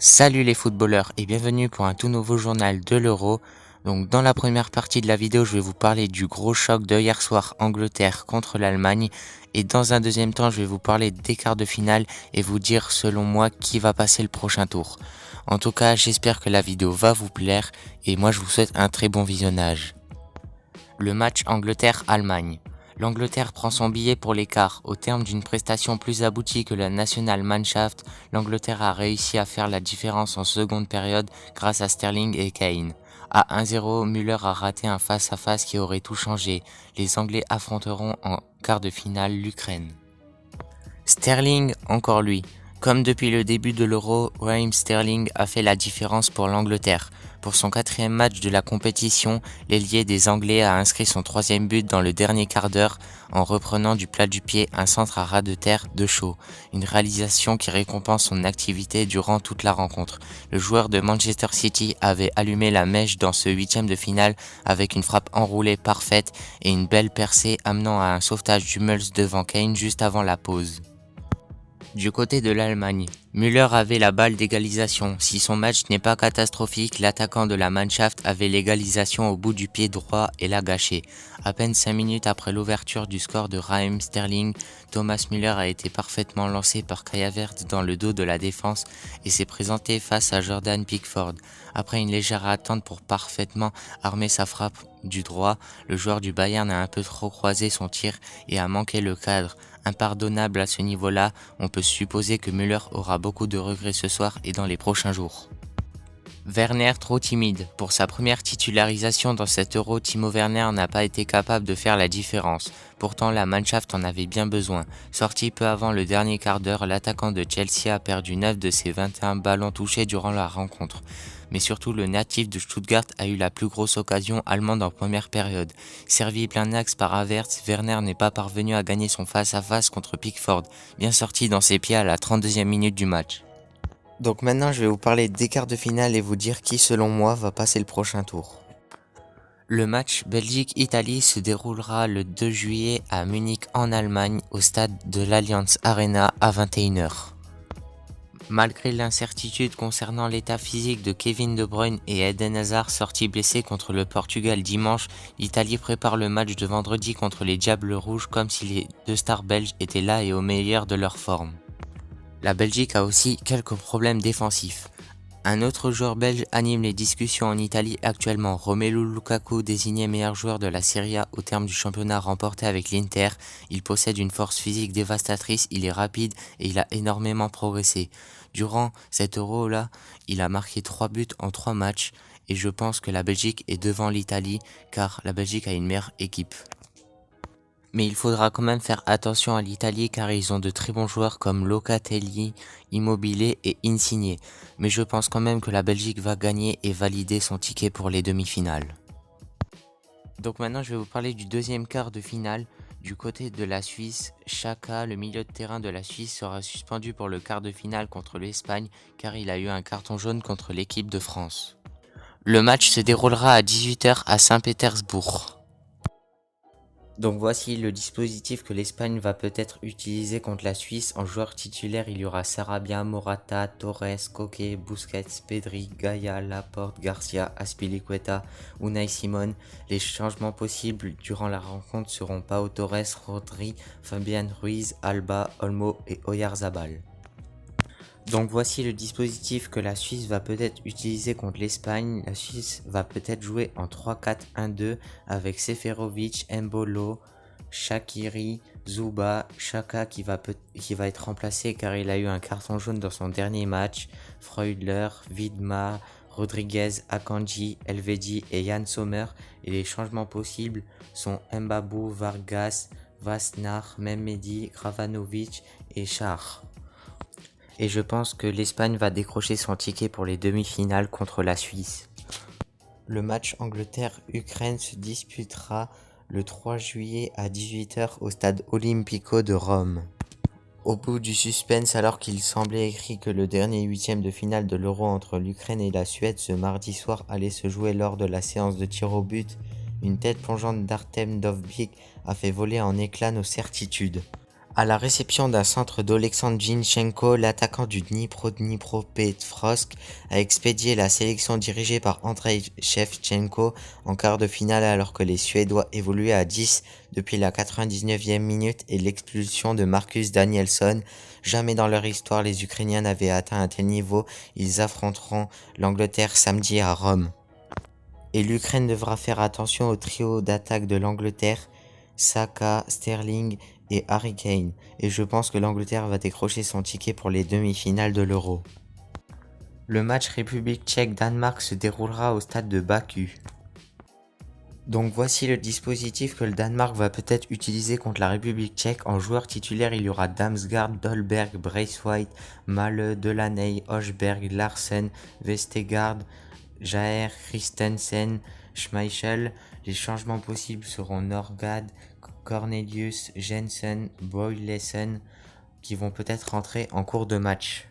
Salut les footballeurs et bienvenue pour un tout nouveau journal de l'Euro. Donc dans la première partie de la vidéo, je vais vous parler du gros choc de hier soir Angleterre contre l'Allemagne. Et dans un deuxième temps, je vais vous parler des quarts de finale et vous dire selon moi qui va passer le prochain tour. En tout cas, j'espère que la vidéo va vous plaire et moi je vous souhaite un très bon visionnage. Le match Angleterre-Allemagne. L'Angleterre prend son billet pour les quarts. Au terme d'une prestation plus aboutie que la Nationalmannschaft, l'Angleterre a réussi à faire la différence en seconde période grâce à Sterling et Kane. À 1-0, Müller a raté un face-à-face qui aurait tout changé. Les Anglais affronteront en quart de finale l'Ukraine. Sterling, encore lui. Comme depuis le début de l'Euro, Raheem Sterling a fait la différence pour l'Angleterre. Pour son quatrième match de la compétition, l'ailier des Anglais a inscrit son troisième but dans le dernier quart d'heure en reprenant du plat du pied un centre à ras de terre de Shaw. Une réalisation qui récompense son activité durant toute la rencontre. Le joueur de Manchester City avait allumé la mèche dans ce huitième de finale avec une frappe enroulée parfaite et une belle percée amenant à un sauvetage d'Hummels devant Kane juste avant la pause. Du côté de l'Allemagne, Müller avait la balle d'égalisation. Si son match n'est pas catastrophique, l'attaquant de la Mannschaft avait l'égalisation au bout du pied droit et l'a gâché. À peine 5 minutes après l'ouverture du score de Raheem Sterling, Thomas Müller a été parfaitement lancé par Kai Havertz dans le dos de la défense et s'est présenté face à Jordan Pickford. Après une légère attente pour parfaitement armer sa frappe du droit, le joueur du Bayern a un peu trop croisé son tir et a manqué le cadre. Impardonnable à ce niveau-là, on peut supposer que Müller aura beaucoup de regrets ce soir et dans les prochains jours. Werner trop timide. Pour sa première titularisation dans cet Euro, Timo Werner n'a pas été capable de faire la différence. Pourtant, la Mannschaft en avait bien besoin. Sorti peu avant le dernier quart d'heure, l'attaquant de Chelsea a perdu 9 de ses 21 ballons touchés durant la rencontre. Mais surtout, le natif de Stuttgart a eu la plus grosse occasion allemande en première période. Servi plein axe par Havertz, Werner n'est pas parvenu à gagner son face-à-face contre Pickford, bien sorti dans ses pieds à la 32e minute du match. Donc maintenant, je vais vous parler des quarts de finale et vous dire qui, selon moi, va passer le prochain tour. Le match Belgique-Italie se déroulera le 2 juillet à Munich en Allemagne au stade de l'Allianz Arena à 21h. Malgré l'incertitude concernant l'état physique de Kevin De Bruyne et Eden Hazard sortis blessés contre le Portugal dimanche, l'Italie prépare le match de vendredi contre les Diables Rouges comme si les deux stars belges étaient là et au meilleur de leur forme. La Belgique a aussi quelques problèmes défensifs. Un autre joueur belge anime les discussions en Italie actuellement. Romelu Lukaku, désigné meilleur joueur de la Serie A au terme du championnat remporté avec l'Inter. Il possède une force physique dévastatrice, il est rapide et il a énormément progressé. Durant cet Euro-là, il a marqué 3 buts en 3 matchs et je pense que la Belgique est devant l'Italie car la Belgique a une meilleure équipe. Mais il faudra quand même faire attention à l'Italie car ils ont de très bons joueurs comme Locatelli, Immobile et Insigne. Mais je pense quand même que la Belgique va gagner et valider son ticket pour les demi-finales. Donc maintenant je vais vous parler du deuxième quart de finale. Du côté de la Suisse, Xhaka, le milieu de terrain de la Suisse, sera suspendu pour le quart de finale contre l'Espagne car il a eu un carton jaune contre l'équipe de France. Le match se déroulera à 18h à Saint-Pétersbourg. Donc voici le dispositif que l'Espagne va peut-être utiliser contre la Suisse. En joueur titulaire, il y aura Sarabia, Morata, Torres, Koke, Busquets, Pedri, Gaya, Laporte, Garcia, Azpilicueta, Unai Simon. Les changements possibles durant la rencontre seront Pau Torres, Rodri, Fabian Ruiz, Alba, Olmo et Oyarzabal. Donc voici le dispositif que la Suisse va peut-être utiliser contre l'Espagne. La Suisse va peut-être jouer en 3-4-1-2 avec Seferovic, Embolo, Shaqiri, Zuba, Xhaka qui va être remplacé car il a eu un carton jaune dans son dernier match, Freudler, Widmer, Rodriguez, Akanji, Elvedi et Yann Sommer. Et les changements possibles sont Mbabou, Vargas, Vasnar, Mehmedi, Gravanovic et Char. Et je pense que l'Espagne va décrocher son ticket pour les demi-finales contre la Suisse. Le match Angleterre-Ukraine se disputera le 3 juillet à 18h au stade Olimpico de Rome. Au bout du suspense, alors qu'il semblait écrit que le dernier huitième de finale de l'Euro entre l'Ukraine et la Suède ce mardi soir allait se jouer lors de la séance de tir au but, une tête plongeante d'Artem Dovbyk a fait voler en éclats nos certitudes. À la réception d'un centre d'Oleksandr Zinchenko, l'attaquant du Dnipropetrovsk a expédié la sélection dirigée par Andrei Shevchenko en quart de finale alors que les Suédois évoluaient à 10 depuis la 99e minute et l'expulsion de Marcus Danielsson. Jamais dans leur histoire les Ukrainiens n'avaient atteint un tel niveau. Ils affronteront l'Angleterre samedi à Rome. Et l'Ukraine devra faire attention au trio d'attaque de l'Angleterre, Saka, Sterling et Harry Kane. Et je pense que l'Angleterre va décrocher son ticket pour les demi-finales de l'Euro. Le match République tchèque-Danemark se déroulera au stade de Baku. Donc voici le dispositif que le Danemark va peut-être utiliser contre la République tchèque. En joueur titulaire, il y aura Damsgaard, Dolberg, Braithwaite, Male, Delaney, Højbjerg, Larsen, Vestergaard, Jaer, Christensen, Schmeichel. Les changements possibles seront Norgard, Cornelius, Jensen, Boylessen qui vont peut-être rentrer en cours de match.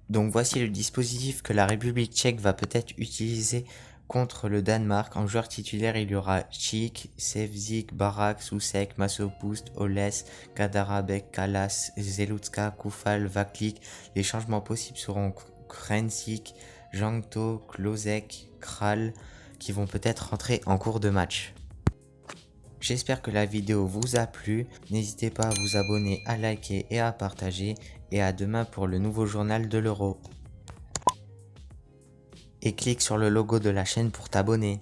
Donc voici le dispositif que la République tchèque va peut-être utiliser contre le Danemark. En joueur titulaire, il y aura Schick, Sevcik, Barak, Soucek, Masopust, Oles, Kadarabek, Kalas, Zelutska, Koufal, Vaklik. Les changements possibles seront Krensik, Jangto, Klosek, Kral qui vont peut-être rentrer en cours de match. J'espère que la vidéo vous a plu, n'hésitez pas à vous abonner, à liker et à partager, et à demain pour le nouveau journal de l'Euro. Et clique sur le logo de la chaîne pour t'abonner.